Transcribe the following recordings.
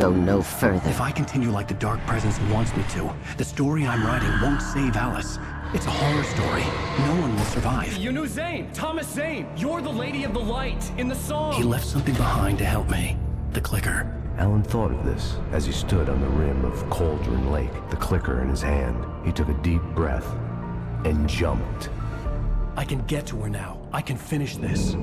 Go no further. If I continue like the Dark Presence wants me to, the story I'm writing won't save Alice. It's a horror story. No one will survive. You knew Zane! Thomas Zane! You're the Lady of the Light in the song! He left something behind to help me. The clicker. Alan thought of this as he stood on the rim of Cauldron Lake, the clicker in his hand. He took a deep breath and jumped. I can get to her now. I can finish this.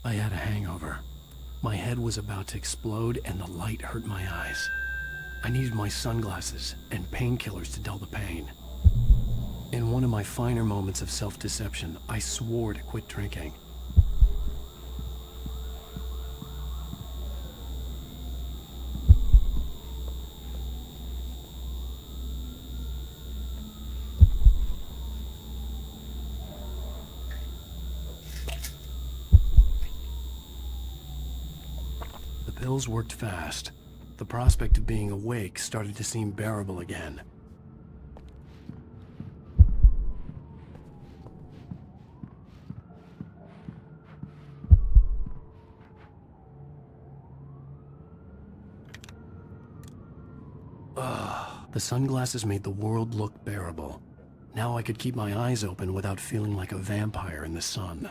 I had a hangover. My head was about to explode and the light hurt my eyes. I needed my sunglasses and painkillers to dull the pain. In one of my finer moments of self-deception, I swore to quit drinking. The pills worked fast. The prospect of being awake started to seem bearable again. The sunglasses made the world look bearable. Now I could keep my eyes open without feeling like a vampire in the sun.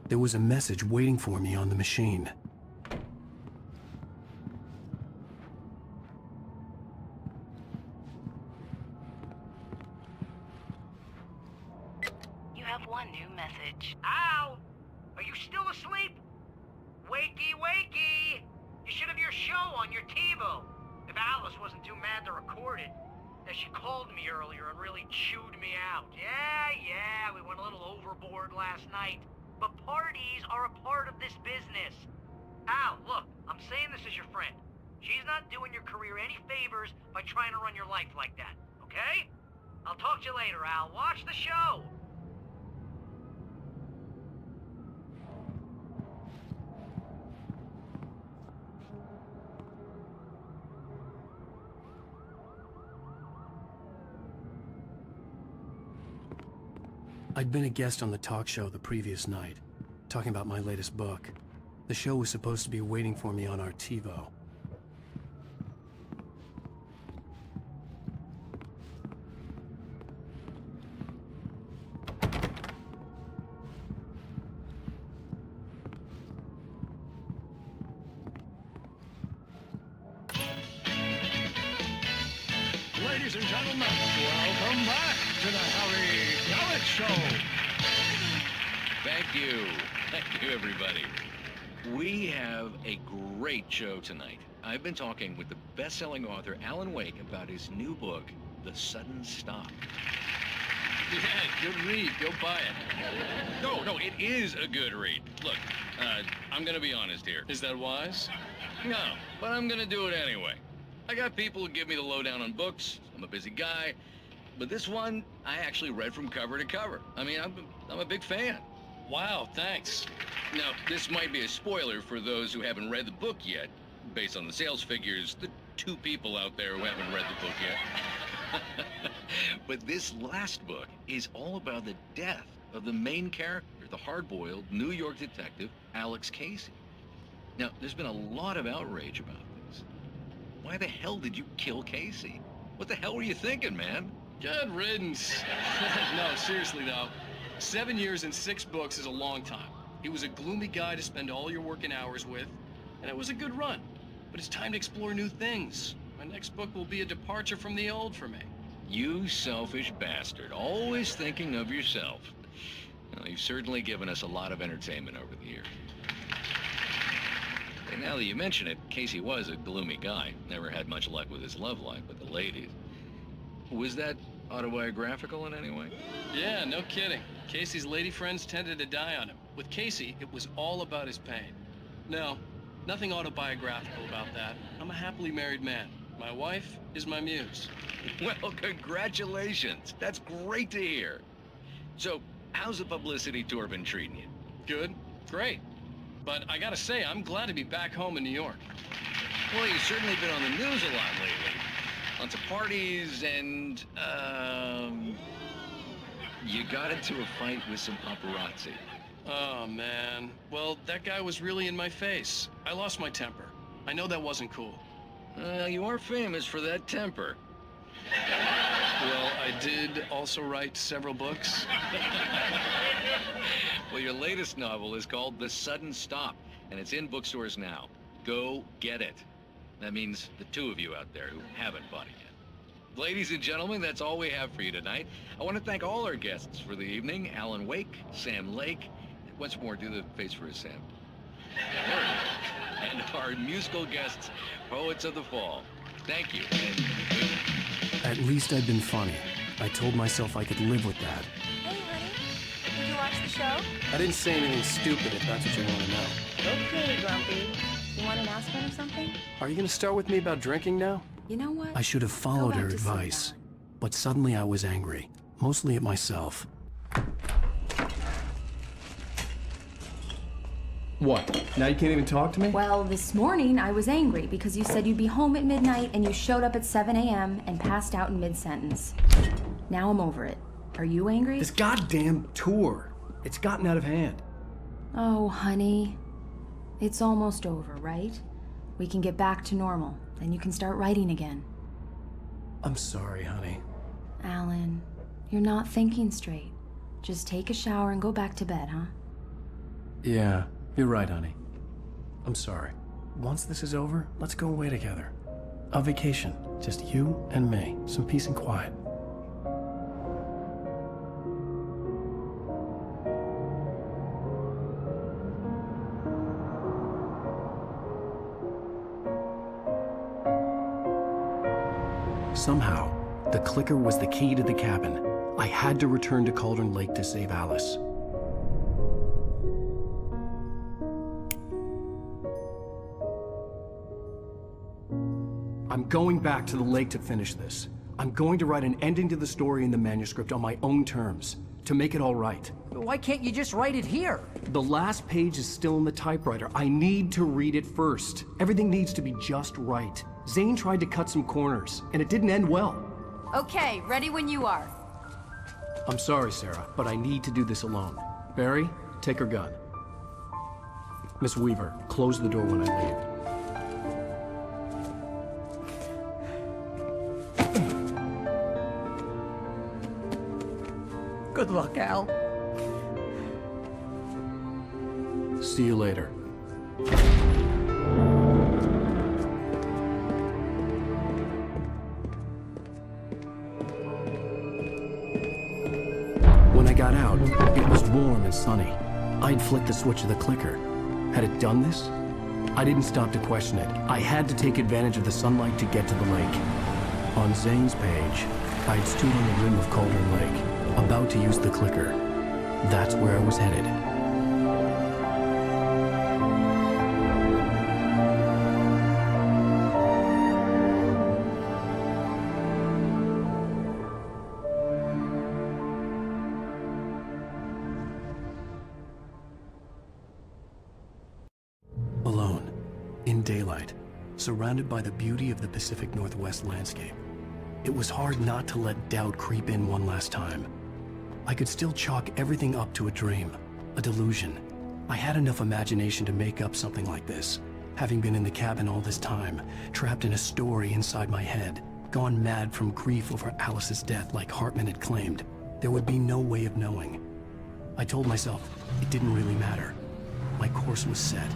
There was a message waiting for me on the machine. You have one new message. Al! Are you still asleep? Wakey, wakey! You should have your show on your TiVo. If Alice wasn't too mad to record it. Now, she called me earlier and really chewed me out. Yeah, we went a little overboard last night. But parties are a part of this business. Al, look, I'm saying this as your friend. She's not doing your career any favors by trying to run your life like that, okay? I'll talk to you later, Al. Watch the show! I'd been a guest on the talk show the previous night, talking about my latest book. The show was supposed to be waiting for me on our TiVo. Ladies and gentlemen, welcome back to the Harry Gallet Show. Thank you everybody. We have a great show tonight. I've been talking with the best-selling author Alan Wake about his new book, The Sudden Stop. Yeah, good read. Go buy it. No, it is a good read. Look, I'm gonna be honest here. Is that wise? No, but I'm gonna do it anyway. I got people who give me the lowdown on books. I'm a busy guy. But this one, I actually read from cover to cover. I mean, I'm a big fan. Wow, thanks. Now, this might be a spoiler for those who haven't read the book yet. Based on the sales figures, the 2 people out there who haven't read the book yet. But this last book is all about the death of the main character, the hard-boiled New York detective, Alex Casey. Now, there's been a lot of outrage about this. Why the hell did you kill Casey? What the hell were you thinking, man? Good riddance. No, seriously though. 7 years and 6 books is a long time. He was a gloomy guy to spend all your working hours with, and it was a good run. But it's time to explore new things. My next book will be a departure from the old for me. You selfish bastard, always thinking of yourself. Well, you've certainly given us a lot of entertainment over the years. And now that you mention it, Casey was a gloomy guy. Never had much luck with his love life with the ladies. Was that autobiographical in any way? Yeah, no kidding. Casey's lady friends tended to die on him. With Casey, it was all about his pain. No, nothing autobiographical about that. I'm a happily married man. My wife is my muse. Well, congratulations. That's great to hear. So, how's the publicity tour been treating you? Good. Great. But I gotta say, I'm glad to be back home in New York. Well, you've certainly been on the news a lot lately. Lots of parties and, you got into a fight with some paparazzi. Oh, man. Well, that guy was really in my face. I lost my temper. I know that wasn't cool. You are famous for that temper. Well, I did also write several books. Well, your latest novel is called The Sudden Stop, and it's in bookstores now. Go get it. That means the two of you out there who haven't bought it yet. Ladies and gentlemen, that's all we have for you tonight. I want to thank all our guests for the evening. Alan Wake, Sam Lake. Once more, do the face for us, Sam. There it is. And our musical guests, Poets of the Fall. Thank you. And At least I'd been funny. I told myself I could live with that. Hey, honey. Did you watch the show? I didn't say anything stupid if that's what you want to know. Okay, Grumpy. You want an aspirin or something? Are you going to start with me about drinking now? You know what? I should have followed Go back her to sleep, advice. Alan. But suddenly I was angry. Mostly at myself. What? Now you can't even talk to me? Well, this morning I was angry because you said you'd be home at midnight and you showed up at 7 a.m. and passed out in mid-sentence. Now I'm over it. Are you angry? This goddamn tour. It's gotten out of hand. Oh, honey. It's almost over, right? We can get back to normal. Then you can start writing again. I'm sorry, honey. Alan, you're not thinking straight. Just take a shower and go back to bed, huh? Yeah, you're right, honey. I'm sorry. Once this is over, let's go away together. A vacation. Just you and me. Some peace and quiet. Somehow, the clicker was the key to the cabin. I had to return to Cauldron Lake to save Alice. I'm going back to the lake to finish this. I'm going to write an ending to the story in the manuscript on my own terms, to make it all right. Why can't you just write it here? The last page is still in the typewriter. I need to read it first. Everything needs to be just right. Zane tried to cut some corners, and it didn't end well. Okay, ready when you are. I'm sorry, Sarah, but I need to do this alone. Barry, take her gun. Miss Weaver, close the door when I leave. Good luck, Al. See you later. When I got out, it was warm and sunny. I'd flicked the switch of the clicker. Had it done this? I didn't stop to question it. I had to take advantage of the sunlight to get to the lake. On Zane's page, I'd stood on the rim of Cauldron Lake, about to use the clicker. That's where I was headed. Alone, in daylight, surrounded by the beauty of the Pacific Northwest landscape. It was hard not to let doubt creep in one last time. I could still chalk everything up to a dream, a delusion. I had enough imagination to make up something like this, having been in the cabin all this time, trapped in a story inside my head, gone mad from grief over Alice's death like Hartman had claimed. There would be no way of knowing. I told myself it didn't really matter. My course was set.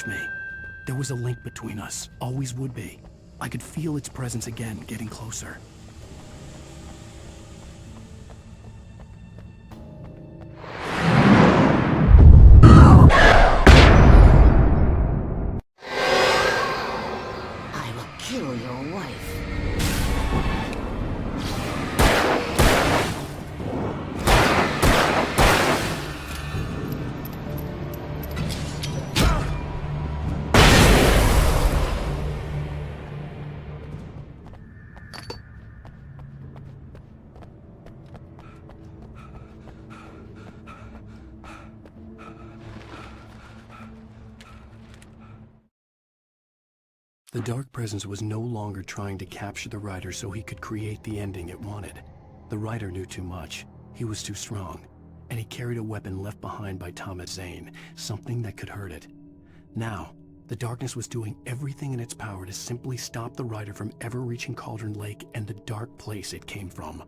Me. There was a link between us, always would be. I could feel its presence again, getting closer. I will kill your wife. The dark presence was no longer trying to capture the writer so he could create the ending it wanted. The writer knew too much. He was too strong. And he carried a weapon left behind by Thomas Zane, something that could hurt it. Now, the darkness was doing everything in its power to simply stop the writer from ever reaching Cauldron Lake and the dark place it came from.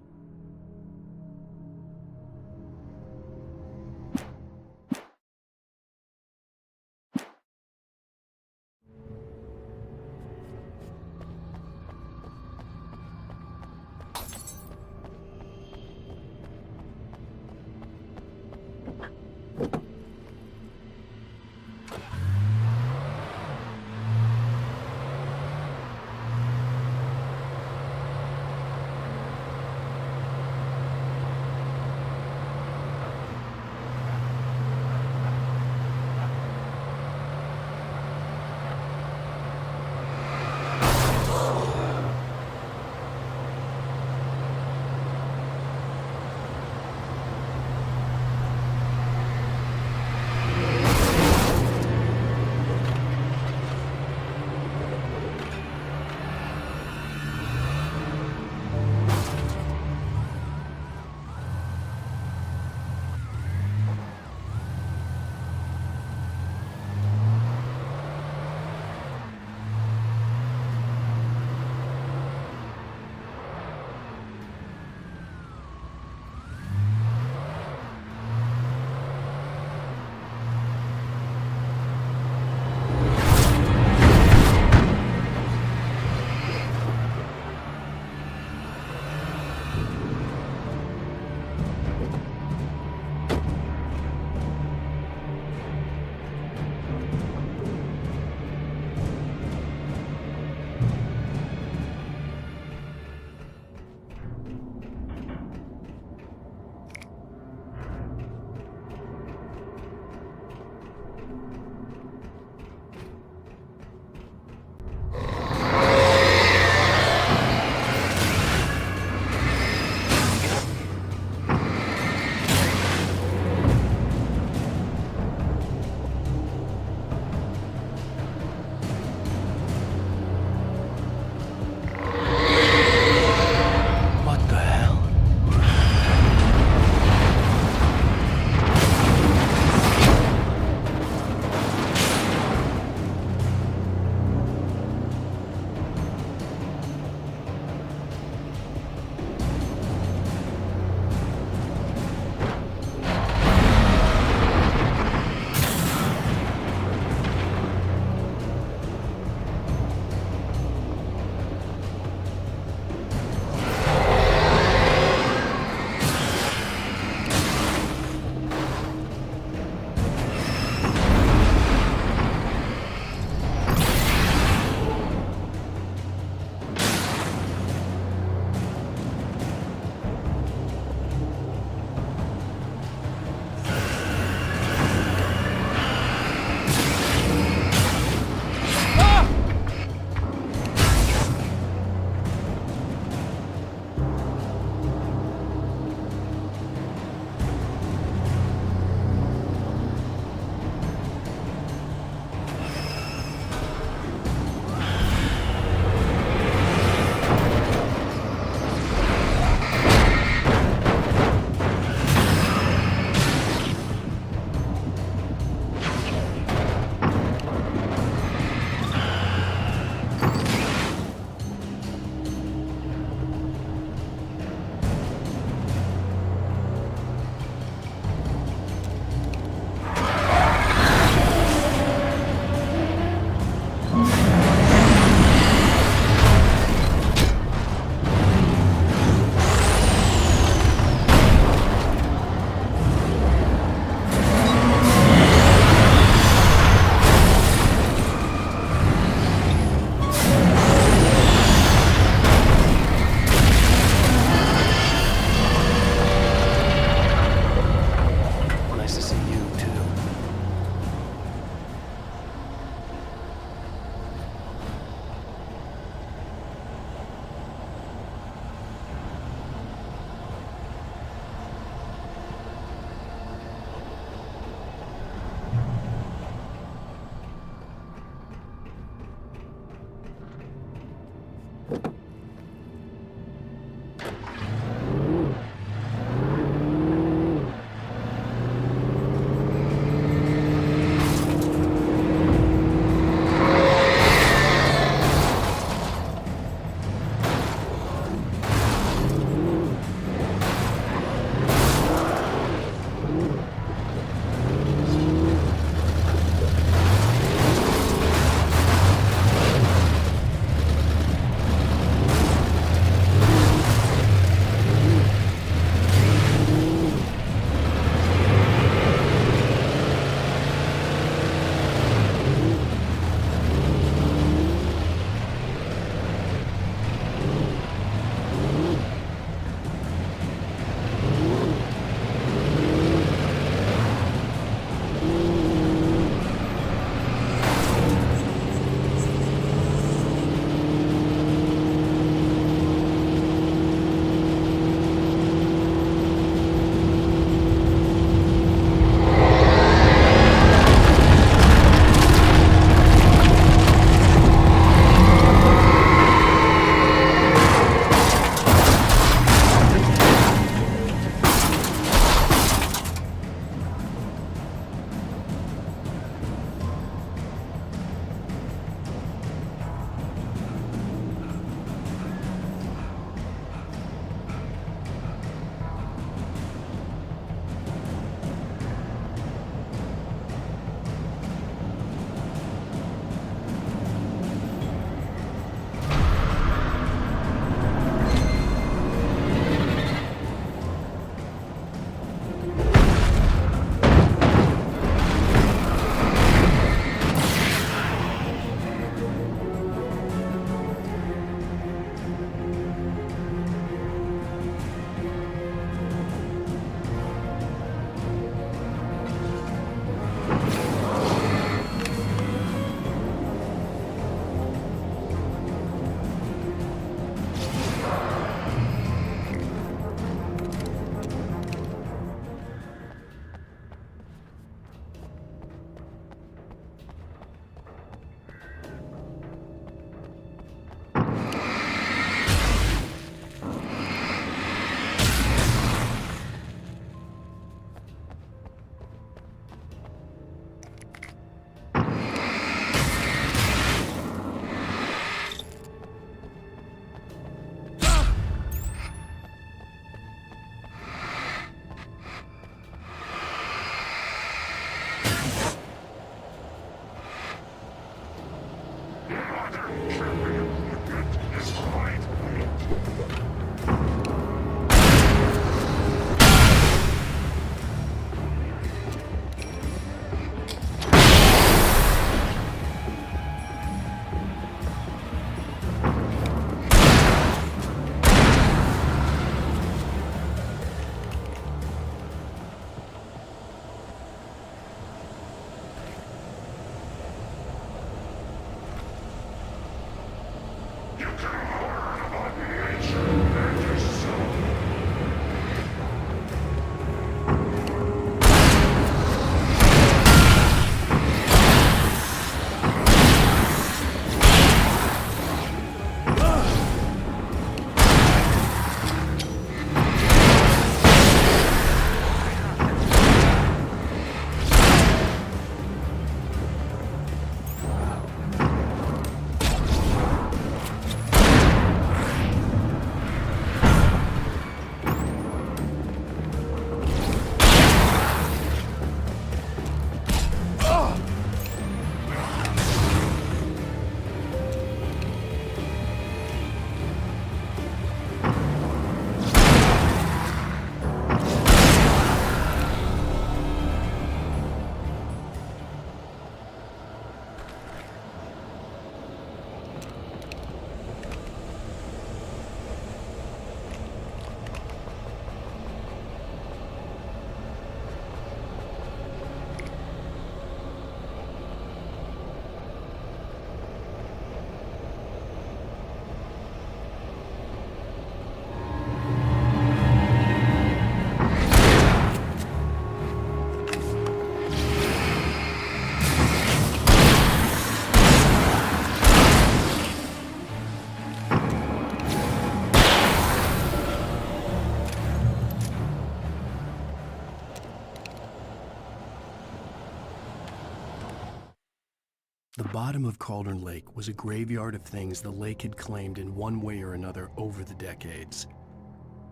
The bottom of Cauldron Lake was a graveyard of things the lake had claimed in one way or another over the decades.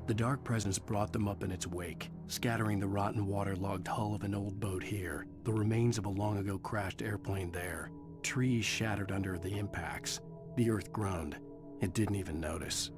The dark presence brought them up in its wake, scattering the rotten waterlogged hull of an old boat here, the remains of a long-ago crashed airplane there, trees shattered under the impacts. The earth groaned. It didn't even notice.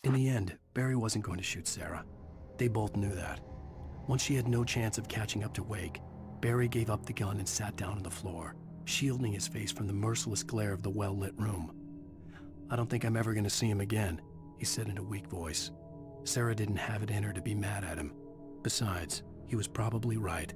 In the end, Barry wasn't going to shoot Sarah. They both knew that. Once she had no chance of catching up to Wake, Barry gave up the gun and sat down on the floor, shielding his face from the merciless glare of the well-lit room. "I don't think I'm ever going to see him again," he said in a weak voice. Sarah didn't have it in her to be mad at him. Besides, he was probably right.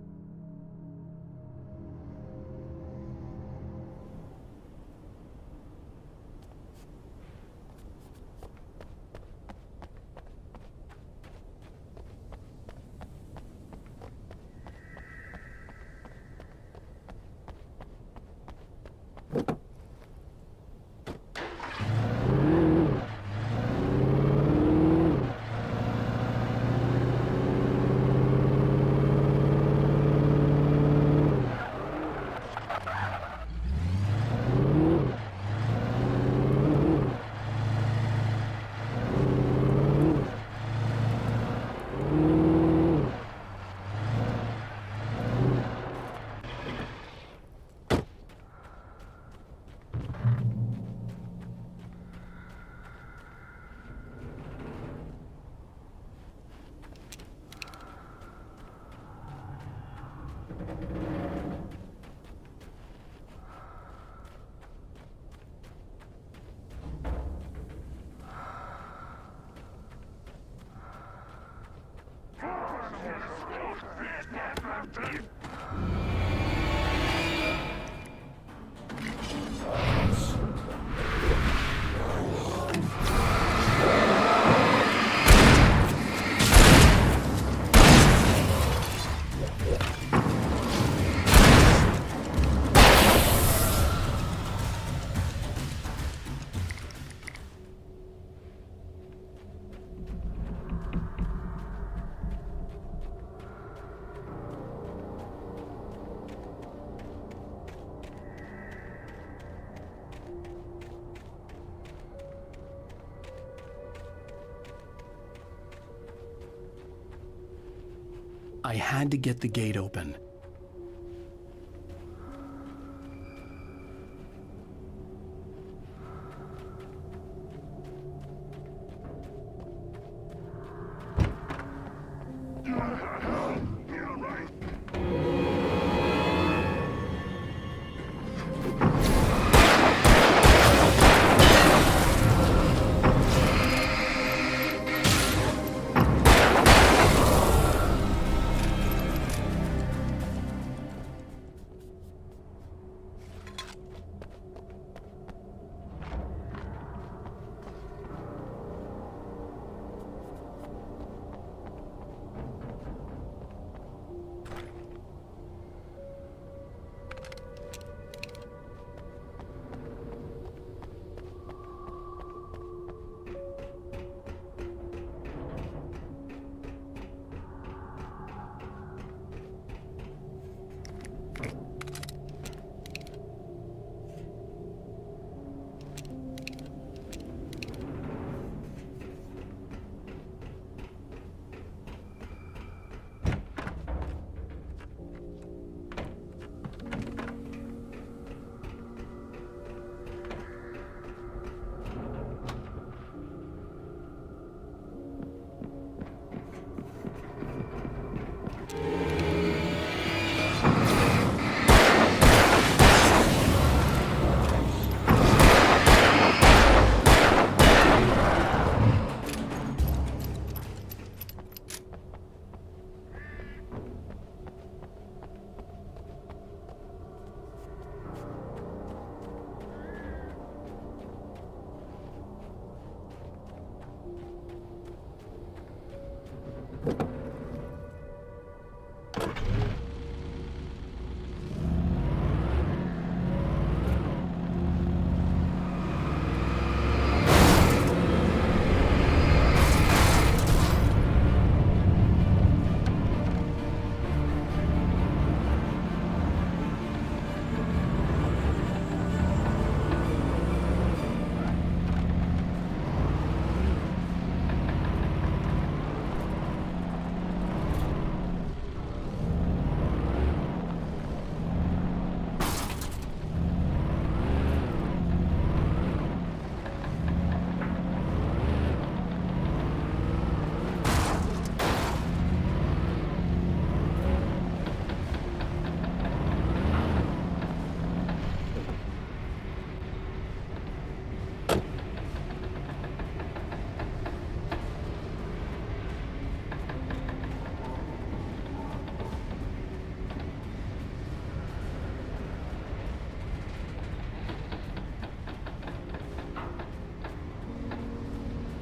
I had to get the gate open.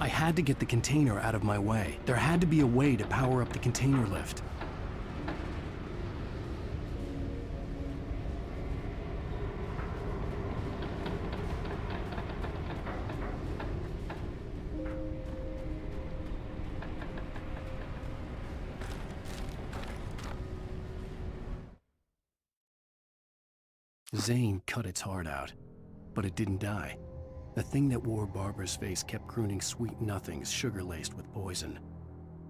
I had to get the container out of my way. There had to be a way to power up the container lift. Zane cut its heart out, but it didn't die. The thing that wore Barbara's face kept crooning sweet nothings sugar-laced with poison.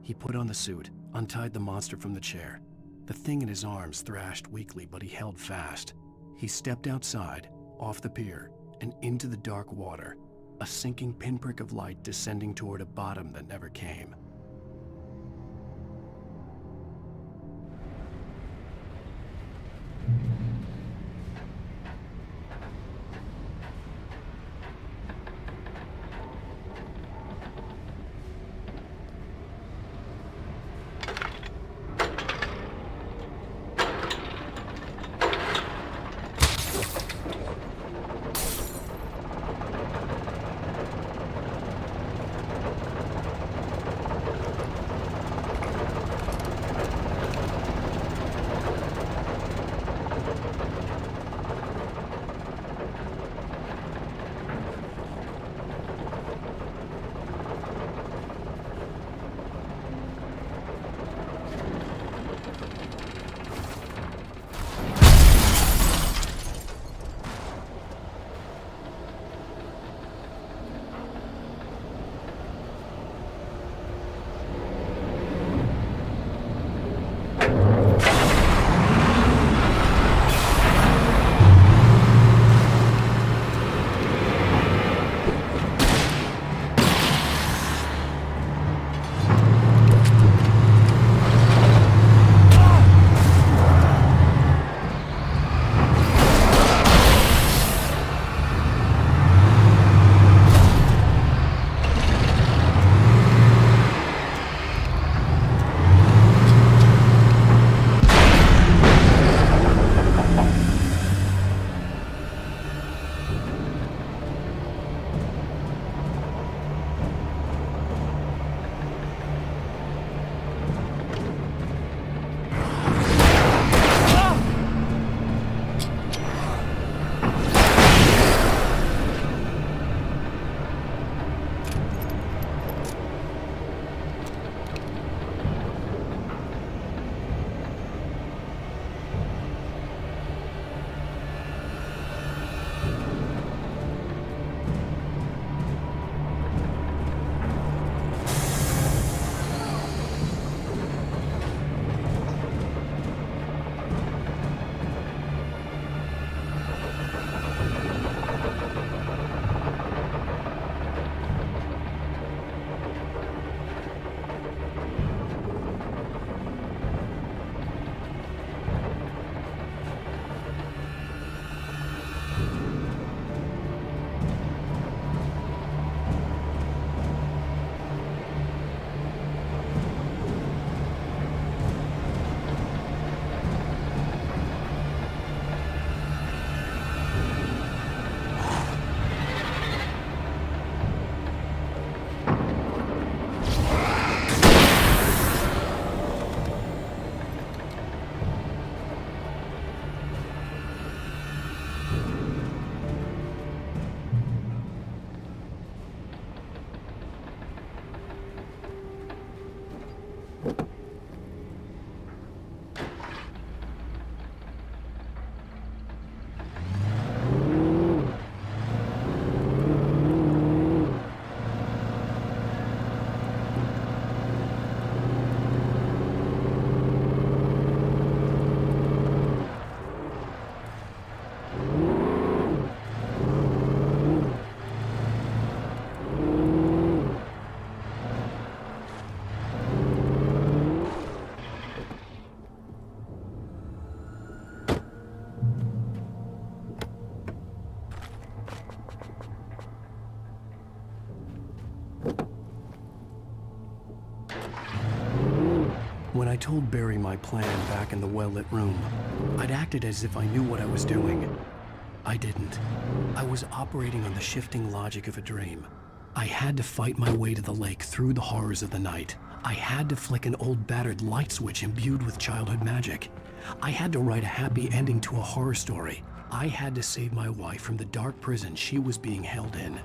He put on the suit, untied the monster from the chair. The thing in his arms thrashed weakly, but he held fast. He stepped outside, off the pier, and into the dark water, a sinking pinprick of light descending toward a bottom that never came. When I told Barry my plan back in the well-lit room, I'd acted as if I knew what I was doing. I didn't. I was operating on the shifting logic of a dream. I had to fight my way to the lake through the horrors of the night. I had to flick an old battered light switch imbued with childhood magic. I had to write a happy ending to a horror story. I had to save my wife from the dark prison she was being held in.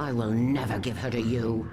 I will never give her to you.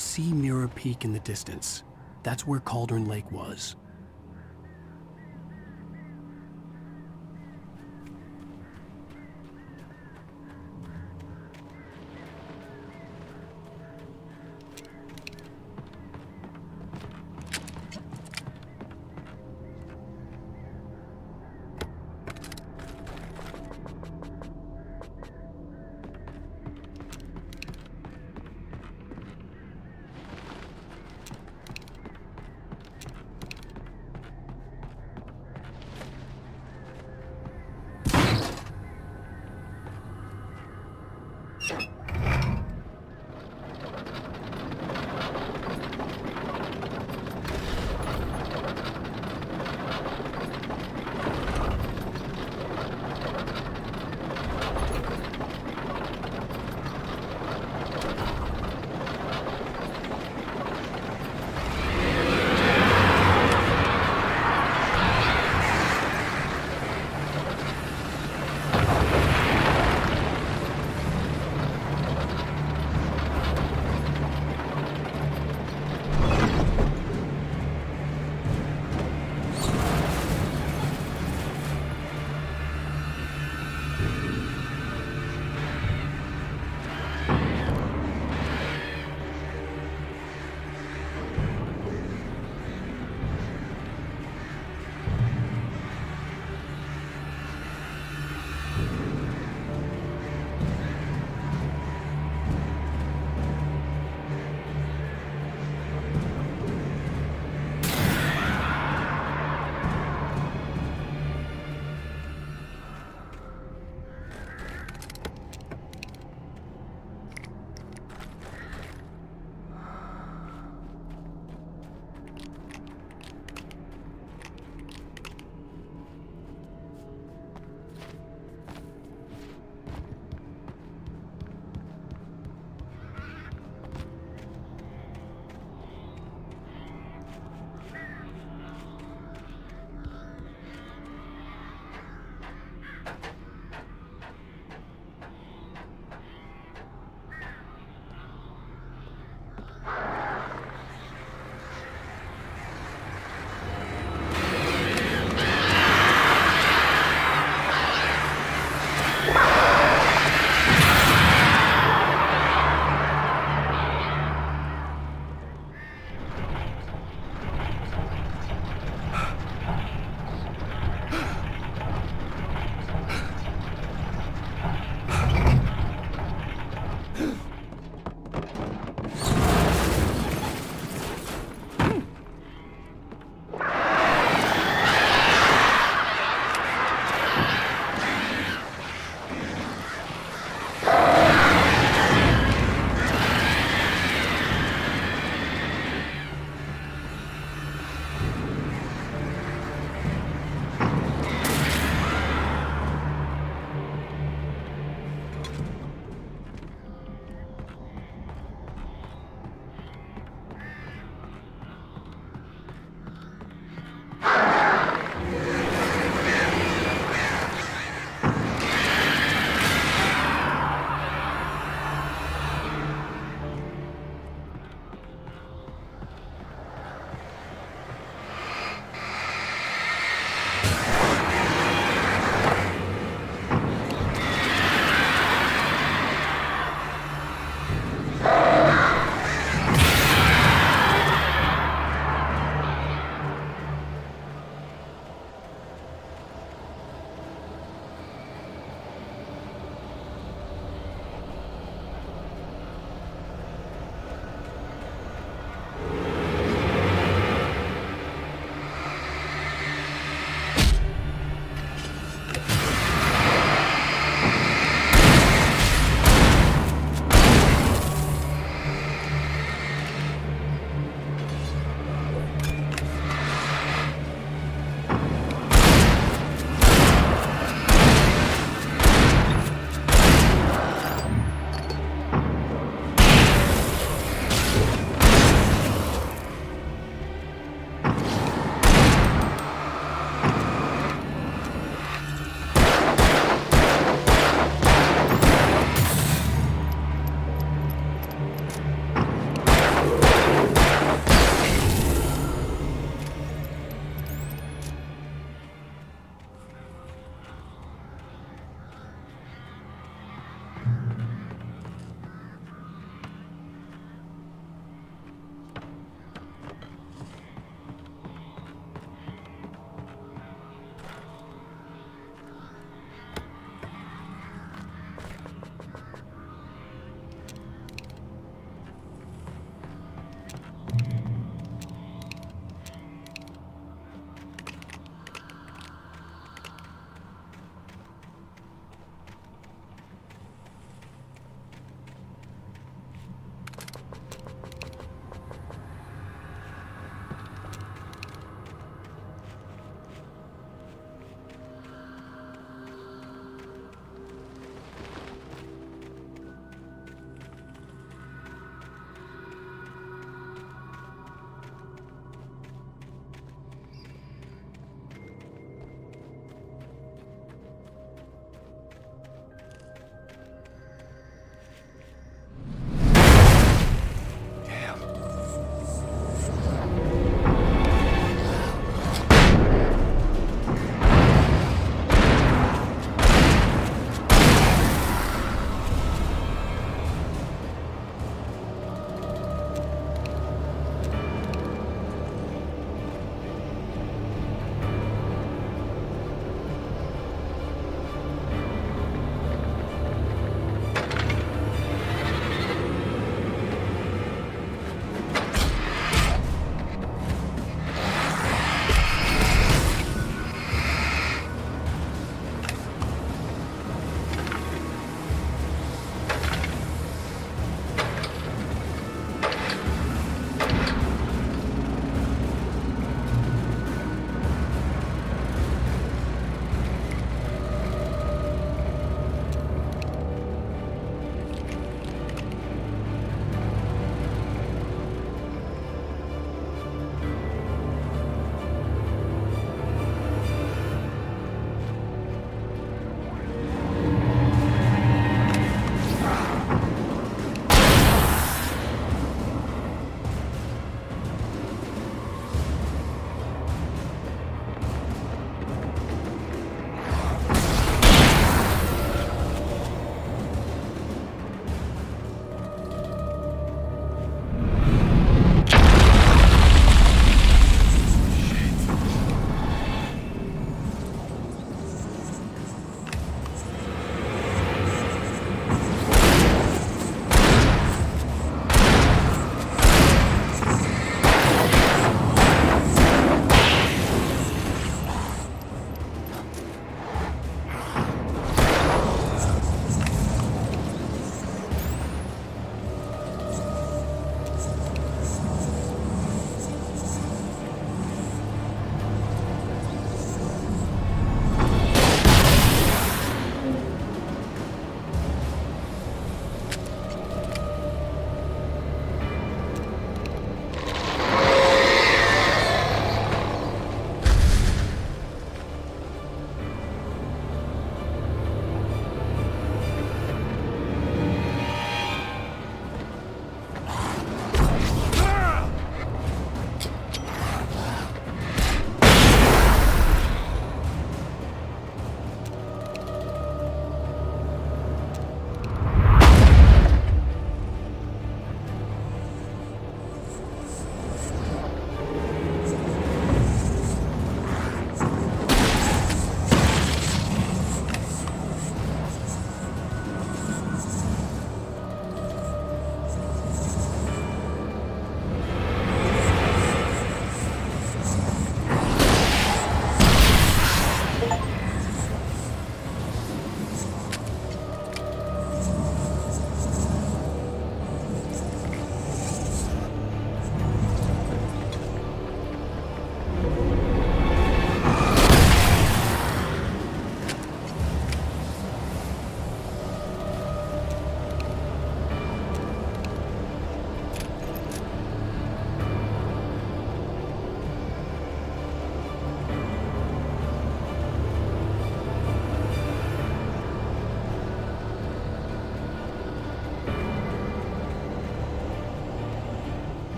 see Mirror Peak in the distance. That's where Cauldron Lake was.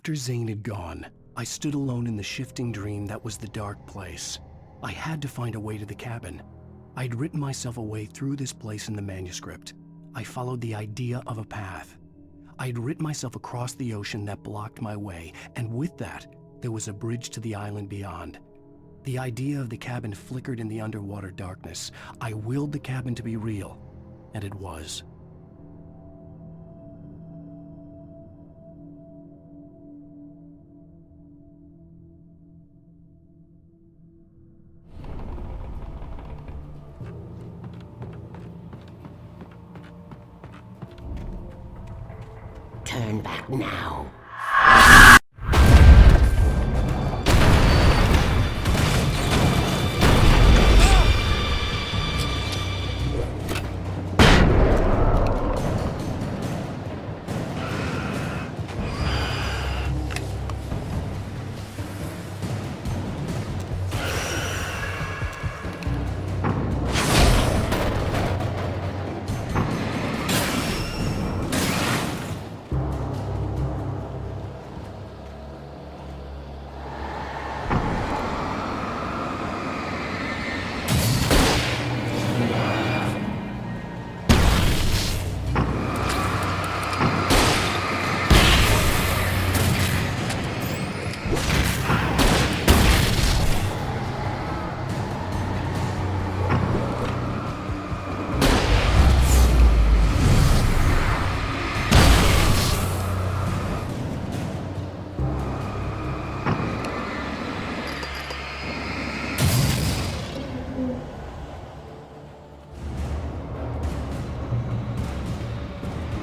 After Zane had gone, I stood alone in the shifting dream that was the dark place. I had to find a way to the cabin. I'd written myself a way through this place in the manuscript. I followed the idea of a path. I'd written myself across the ocean that blocked my way, and with that, there was a bridge to the island beyond. The idea of the cabin flickered in the underwater darkness. I willed the cabin to be real, and it was. Turn back now.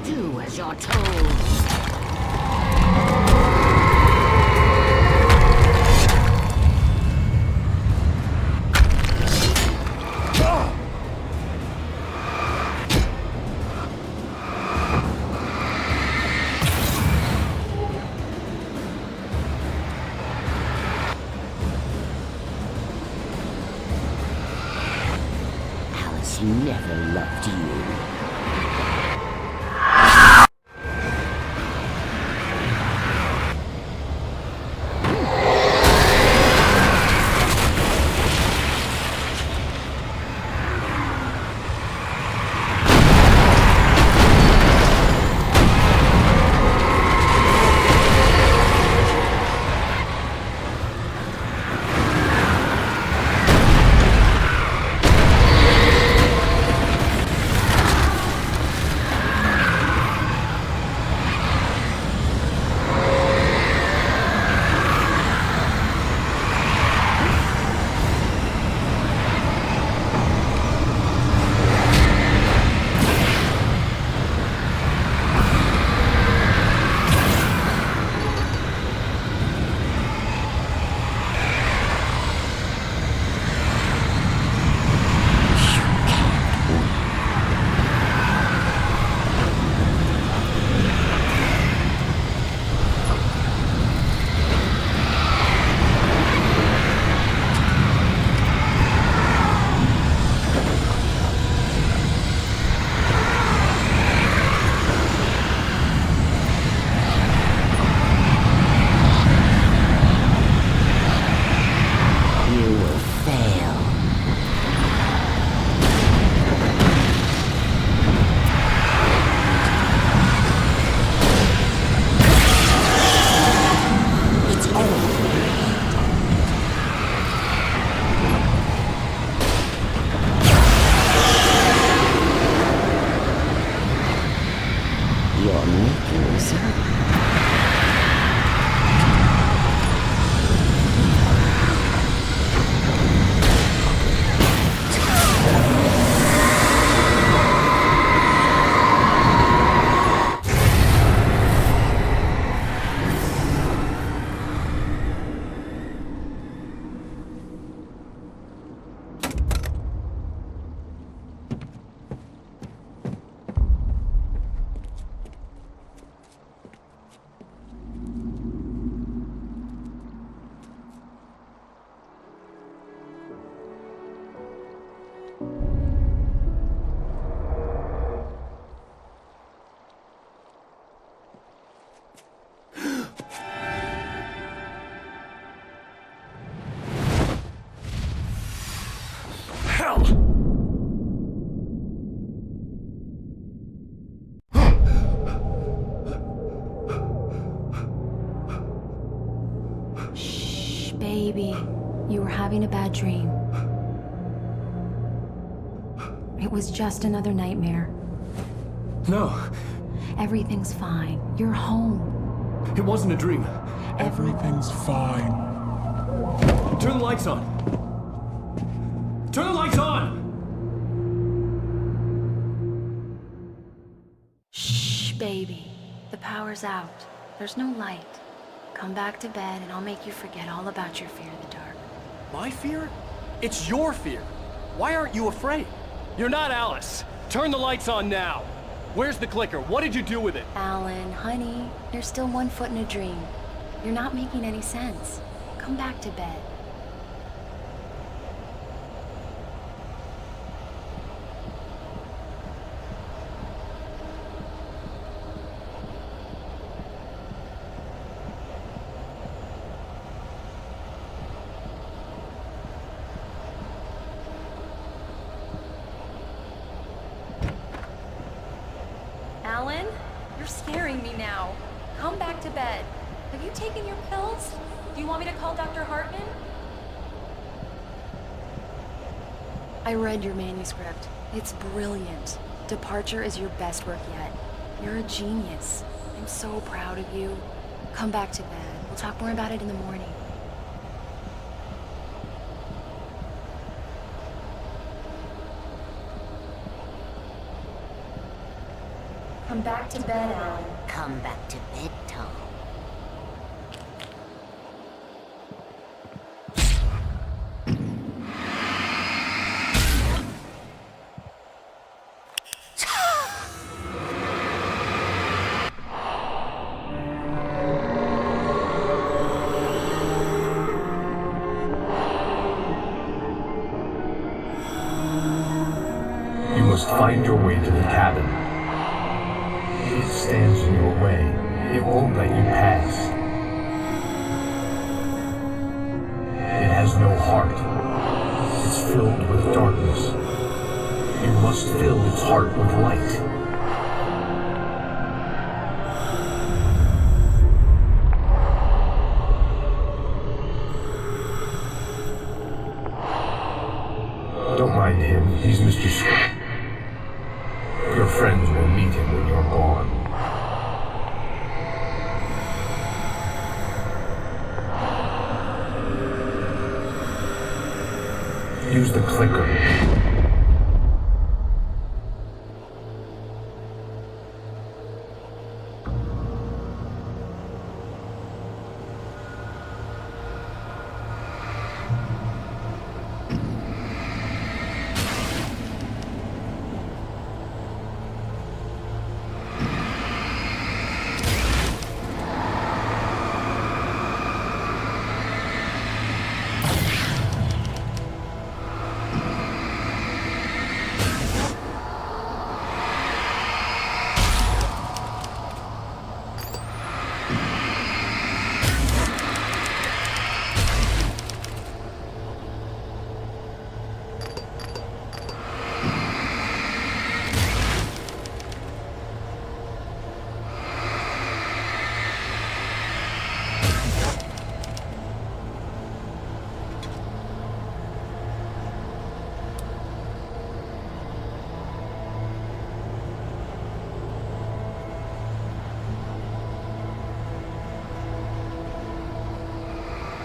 Do as you're told. Alice never loved you. Baby, you were having a bad dream. It was just another nightmare. No. Everything's fine. You're home. It wasn't a dream. Everything's fine. Turn the lights on. Turn the lights on! Shh, baby. The power's out. There's no light. Come back to bed and I'll make you forget all about your fear of the dark. My fear? It's your fear. Why aren't you afraid? You're not Alice. Turn the lights on now. Where's the clicker? What did you do with it? Alan, honey, you're still 1 foot in a dream. You're not making any sense. Come back to bed. Alan, you're scaring me now. Come back to bed. Have you taken your pills? Do you want me to call Dr. Hartman? I read your manuscript. It's brilliant. Departure is your best work yet. You're a genius. I'm so proud of you. Come back to bed. We'll talk more about it in the morning. Come back to bed, Alan. Come back to bed, Tom. You must find your way to the cabin. It stands in your way. It won't let you pass. It has no heart. It's filled with darkness. You must fill its heart with light. Don't mind him. He's Mr. Scott. Your friends will meet him when you're gone. Use the clicker.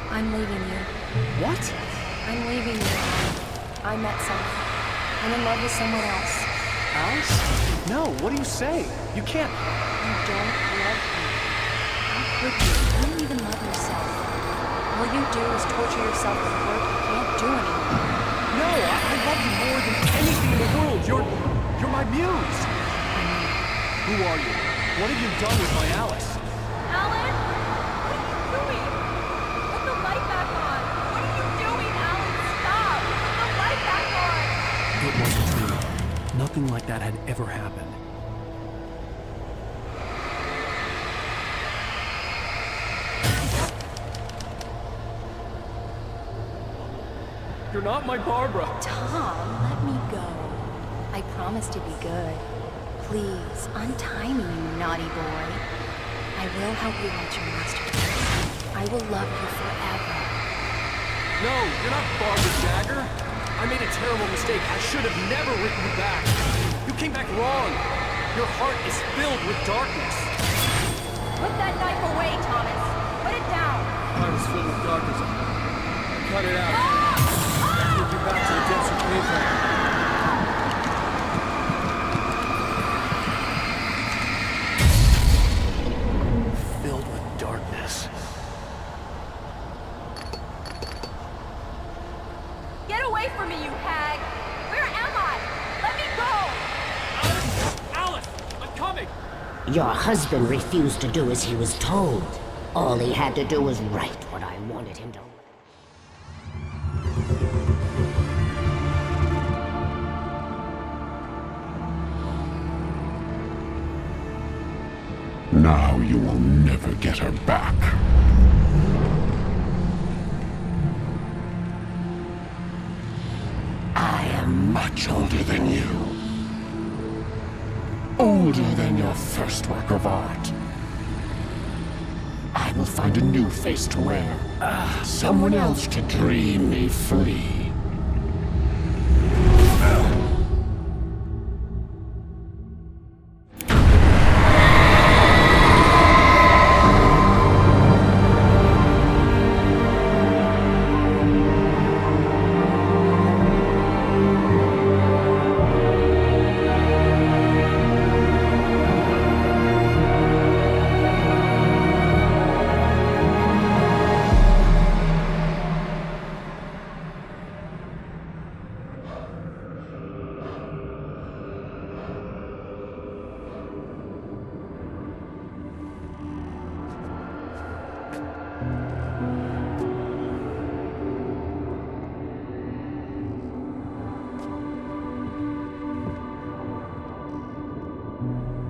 I'm leaving you. What? I'm leaving you. I met someone. I'm in love with someone else. Alice? No, what are you saying? You can't. You don't love me. How could you? You don't even love yourself. All you do is torture yourself with work you can't do anymore. No, I love you more than anything in the world. You're my muse. Who are you? What have you done with my Alice? Alan? What are you doing? Put the light back on. What are you doing, Alan? Stop! Put the light back on! It wasn't me. Nothing like that had ever happened. You're not my Barbara. Tom, let me go. I promise to be good. Please, untie me, you naughty boy. I will help you write your masterpiece. I will love you forever. No, you're not Barbara Jagger. I made a terrible mistake. I should have never written you back. You came back wrong. Your heart is filled with darkness. Put that knife away, Thomas. Put it down. Heart is filled with darkness. Cut it out. Take you back to the depths you came from. Filled with darkness. Get away from me, you hag! Where am I? Let me go! Alice! I'm coming! Your husband refused to do as he was told. All he had to do was write what I wanted him to. Now you will never get her back. I am much older than you. Older than your first work of art. I will find a new face to wear. Someone else to dream me free.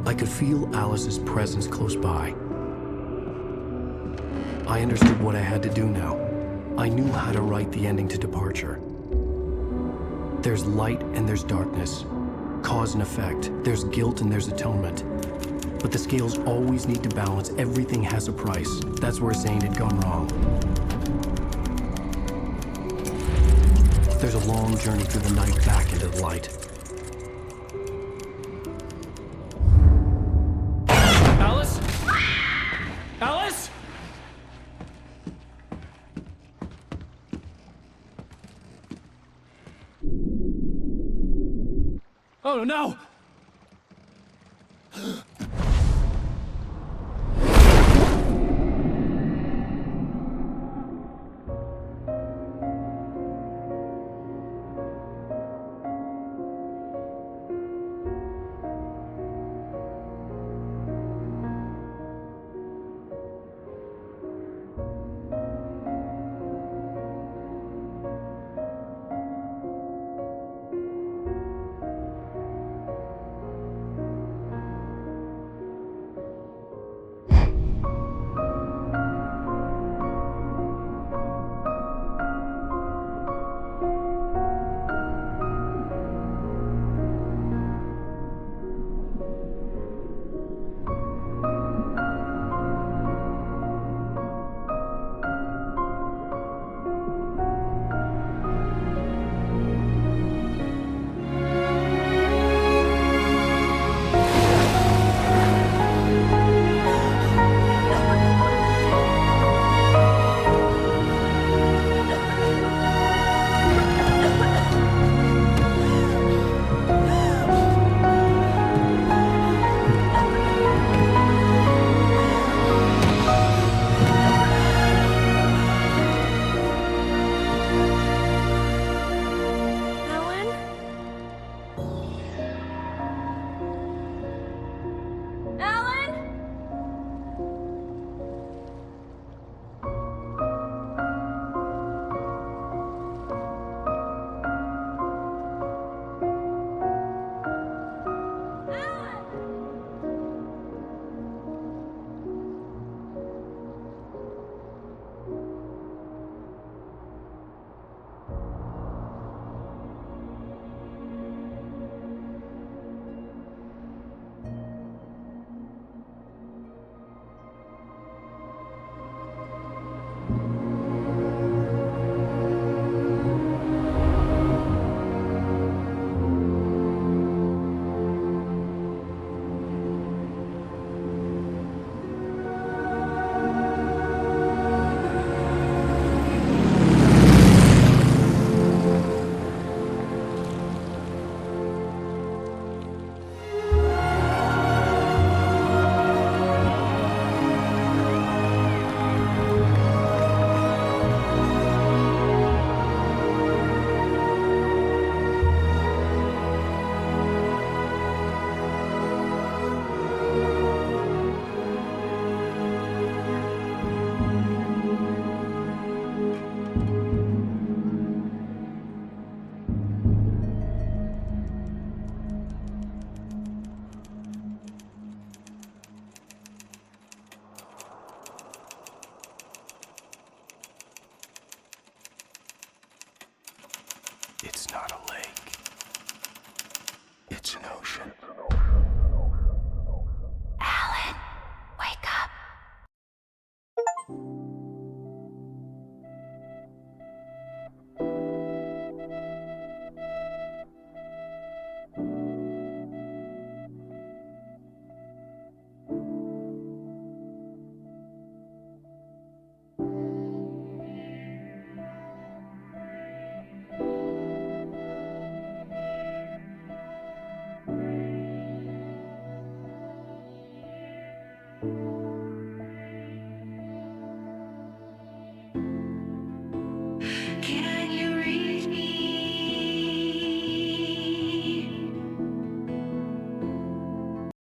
I could feel Alice's presence close by. I understood what I had to do now. I knew how to write the ending to Departure. There's light and there's darkness. Cause and effect. There's guilt and there's atonement. But the scales always need to balance. Everything has a price. That's where Zane had gone wrong. There's a long journey through the night back into the light. Alice? Alice? Oh no!